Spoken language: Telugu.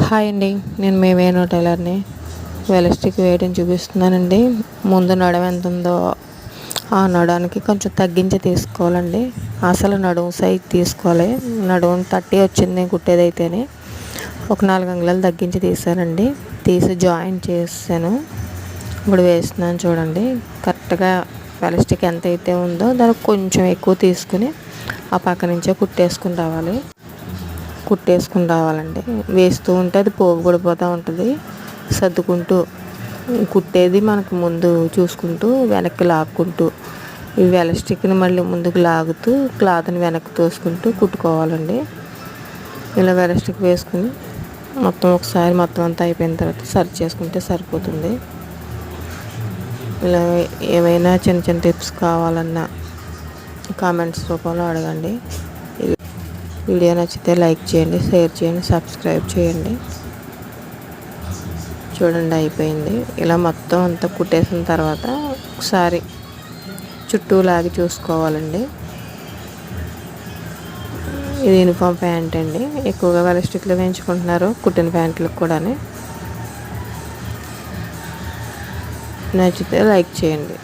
హాయ్ అండి, నేను మీ వేణు టైలర్ని. ఎలాస్టిక్ వేయడం చూపిస్తున్నానండి. ముందు నడుము ఎంత ఉందో ఆ నడుముకి కొంచెం తగ్గించి తీసుకోవాలండి. అసలు నడుము సైజ్ తీసుకోవాలి. నడుము 30 వచ్చింది కుట్టేదైతేనే ఒక 4 అంగుళాలు తగ్గించి తీసానండి. తీసి జాయింట్ చేసాను. ఇప్పుడు వేస్తున్నాను చూడండి. కరెక్ట్గా ఎలాస్టిక్ ఎంత అయితే ఉందో దానికి కొంచెం ఎక్కువ తీసుకుని ఆ పక్క నుంచే కుట్టేసుకుని రావాలండి. వేస్తూ ఉంటే అది పోగు పడిపోతూ ఉంటుంది. సర్దుకుంటూ కుట్టేది మనకు ముందు చూసుకుంటూ వెనక్కి లాక్కుంటూ ఈ ఎలాస్టిక్ని మళ్ళీ ముందుకు లాగుతూ క్లాత్ని వెనక్కి తోసుకుంటూ కుట్టుకోవాలండి. ఇలా ఎలాస్టిక్ వేసుకుని మొత్తం అంతా అయిపోయిన తర్వాత సరి చేసుకుంటే సరిపోతుంది. ఇలా ఏమైనా చిన్న చిన్న టిప్స్ కావాలన్నా కామెంట్స్ రూపంలో అడగండి. వీడియో నచ్చితే లైక్ చేయండి, షేర్ చేయండి, సబ్స్క్రైబ్ చేయండి. చూడండి అయిపోయింది. ఇలా మొత్తం అంతా కుట్టేసిన తర్వాత ఒకసారి చుట్టూ లాగి చూసుకోవాలండి. ఇది యూనిఫామ్ ప్యాంట్ అండి. ఎక్కువగా ఎలాస్టిక్లో వేయించుకుంటున్నారు కుట్టిన ప్యాంట్లకు కూడా. నచ్చితే లైక్ చేయండి.